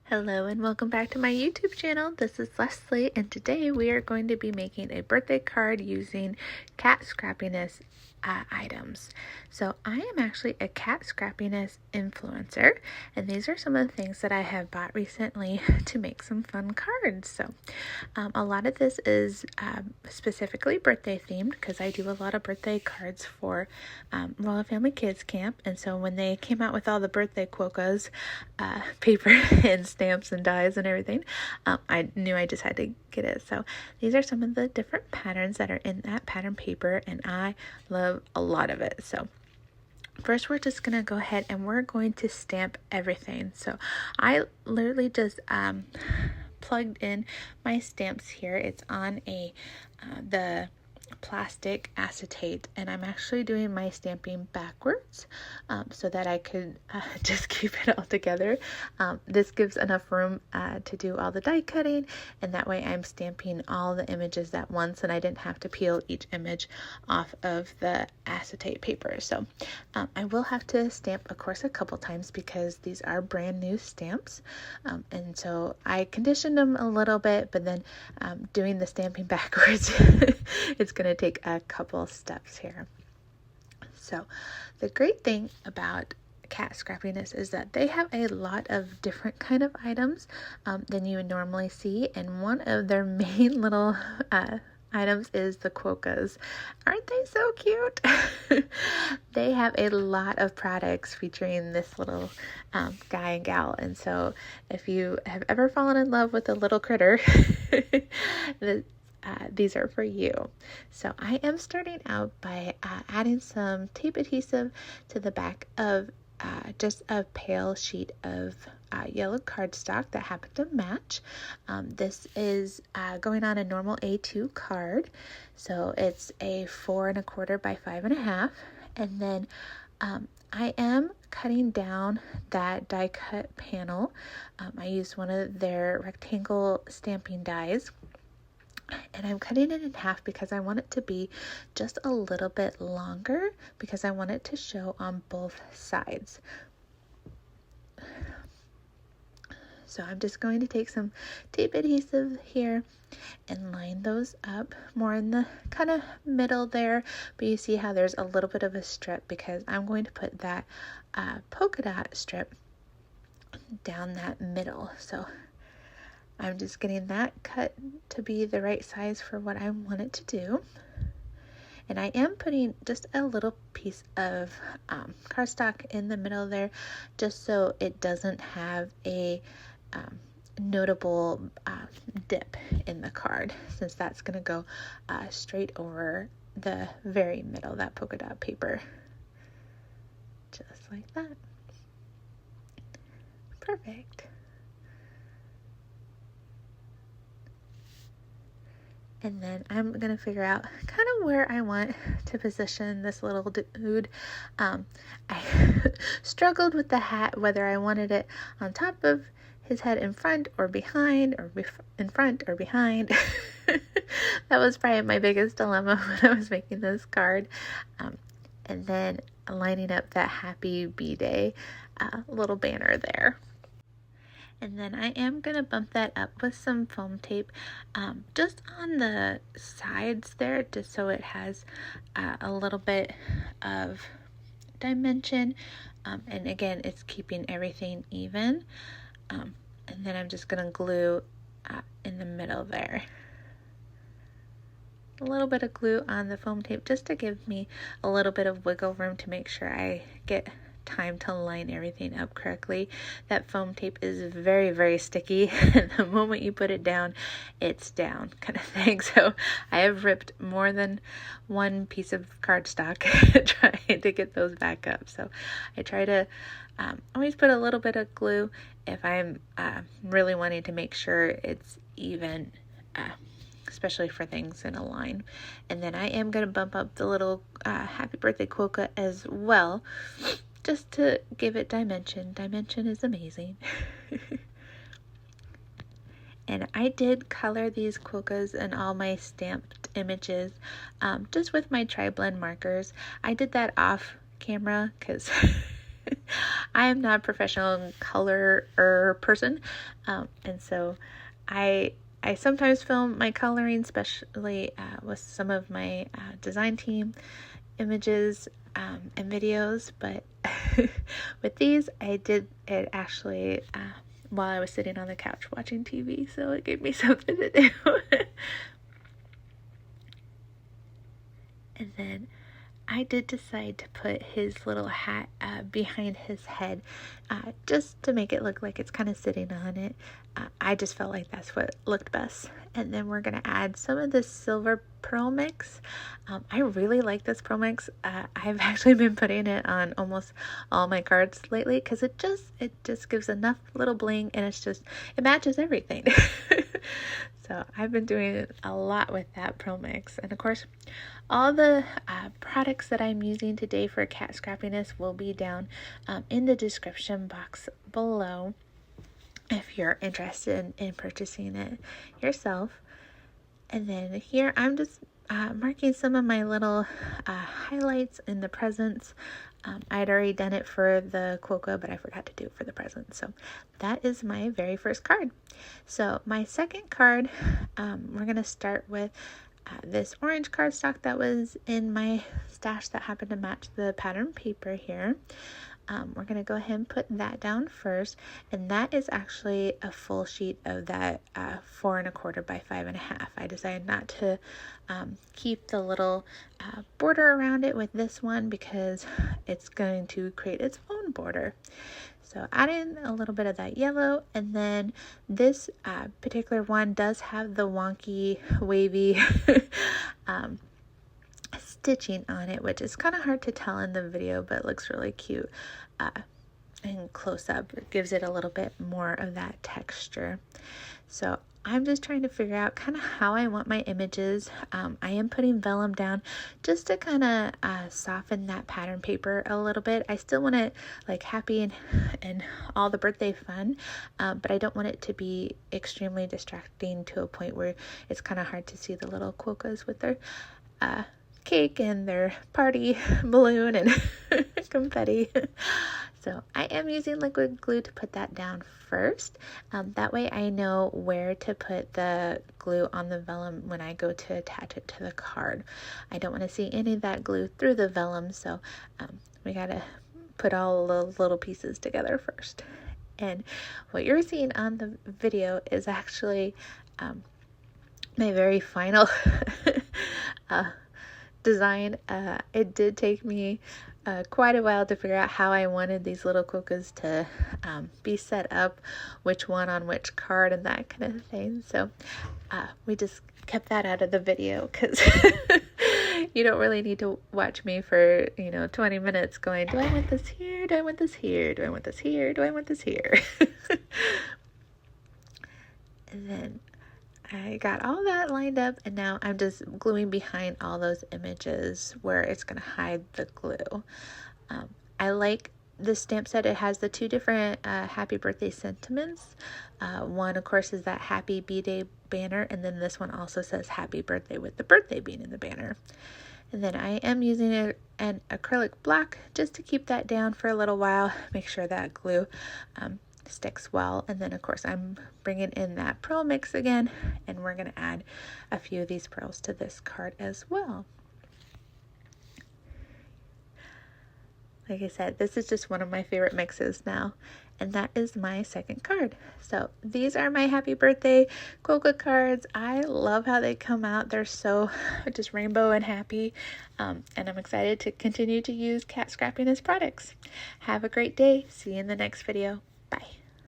Hello and welcome back to my YouTube channel. This is Leslie and today we are going to be making a birthday card using cat scrappiness items. So I am actually a cat scrappiness influencer and these are some of the things that I have bought recently to make some fun cards. So a lot of this is specifically birthday themed because I do a lot of birthday cards for Royal Family Kids Camp, and so when they came out with all the birthday quokkas, paper and stamps and dies and everything, I knew I just had to get it. So these are some of the different patterns that are in that pattern paper and I love a lot of it. So first we're just going to go ahead and we're going to stamp everything. So I literally just plugged in my stamps here. It's on the plastic acetate and I'm actually doing my stamping backwards so that I could just keep it all together. This gives enough room to do all the die cutting, and that way I'm stamping all the images at once and I didn't have to peel each image off of the acetate paper. So I will have to stamp, of course, a couple times because these are brand new stamps, and so I conditioned them a little bit, but then doing the stamping backwards it's going to take a couple steps here. So the great thing about cat scrappiness is that they have a lot of different kind of items than you would normally see, and one of their main little items is the quokkas. Aren't they so cute? They have a lot of products featuring this little guy and gal, and so if you have ever fallen in love with a little critter, these are for you. So I am starting out by adding some tape adhesive to the back of just a pale sheet of yellow cardstock that happened to match. This is going on a normal A2 card, so it's a 4 1/4 by 5 1/2, and then I am cutting down that die cut panel. I used one of their rectangle stamping dies, and I'm cutting it in half because I want it to be just a little bit longer because I want it to show on both sides. So I'm just going to take some tape adhesive here and line those up more in the kind of middle there, but you see how there's a little bit of a strip because I'm going to put that polka dot strip down that middle. So I'm just getting that cut to be the right size for what I want it to do. And I am putting just a little piece of cardstock in the middle there just so it doesn't have a notable dip in the card, since that's going to go straight over the very middle, that polka dot paper. Just like that. Perfect. And then I'm going to figure out kind of where I want to position this little dude. I struggled with the hat, whether I wanted it on top of his head in front or behind, or in front or behind. That was probably my biggest dilemma when I was making this card. And then lining up that happy B-Day little banner there. And then I am going to bump that up with some foam tape just on the sides there, just so it has a little bit of dimension. And again, it's keeping everything even. And then I'm just going to glue in the middle there. A little bit of glue on the foam tape just to give me a little bit of wiggle room to make sure I get time to line everything up correctly. That foam tape is very, very sticky, and the moment you put it down, it's down kind of thing. So I have ripped more than one piece of cardstock trying to get those back up. So I try to always put a little bit of glue if I'm really wanting to make sure it's even, especially for things in a line. And then I am going to bump up the little happy birthday quokka as well, just to give it dimension. Dimension is amazing. And I did color these quokkas and all my stamped images just with my tri-blend markers. I did that off camera because I am not a professional colorer person, and so I sometimes film my coloring, especially with some of my design team images and videos, but with these I did it actually while I was sitting on the couch watching TV, so it gave me something to do. And then I did decide to put his little hat behind his head just to make it look like it's kind of sitting on it. I just felt like that's what looked best. And then we're going to add some of this silver pearl mix. I really like this pearl mix. I've actually been putting it on almost all my cards lately because it just gives enough little bling, and it matches everything. So I've been doing a lot with that pearl mix. And of course, all the products that I'm using today for cat scrappiness will be down in the description box below if you're interested in purchasing it yourself. And then here I'm just marking some of my little highlights in the presents. I'd already done it for the Quokka, but I forgot to do it for the present. So that is my very first card. So my second card, we're going to start with this orange cardstock that was in my stash that happened to match the pattern paper here. We're going to go ahead and put that down first, and that is actually a full sheet of that 4 1/4 by 5 1/2. I decided not to keep the little border around it with this one because it's going to create its own border. So add in a little bit of that yellow, and then this particular one does have the wonky, wavy stitching on it, which is kind of hard to tell in the video, but looks really cute in close up. It gives it a little bit more of that texture. So I'm just trying to figure out kind of how I want my images. I am putting vellum down just to kind of soften that pattern paper a little bit. I still want it like happy and all the birthday fun, but I don't want it to be extremely distracting to a point where it's kind of hard to see the little Quokkas with their cake and their party balloon and confetti. So I am using liquid glue to put that down first. That way I know where to put the glue on the vellum when I go to attach it to the card. I don't want to see any of that glue through the vellum, so we gotta put all the little pieces together first. And what you're seeing on the video is actually my very final design. It did take me quite a while to figure out how I wanted these little Quokkas to be set up, which one on which card and that kind of thing. So we just kept that out of the video because you don't really need to watch me for 20 minutes going, do I want this here? Do I want this here? Do I want this here? Do I want this here? And then I got all that lined up, and now I'm just gluing behind all those images where it's going to hide the glue. I like this stamp set. It has the 2 different happy birthday sentiments. One, of course, is that happy B-Day banner, and then this one also says happy birthday with the birthday being in the banner. And then I am using an acrylic block just to keep that down for a little while, make sure that glue sticks well. And then of course I'm bringing in that pearl mix again, and we're going to add a few of these pearls to this card as well. Like I said, this is just one of my favorite mixes now, and that is my second card. So these are my happy birthday Quokka cards. I love how they come out. They're so just rainbow and happy, and I'm excited to continue to use Cat Scrappiness products. Have a great day. See you in the next video. Bye.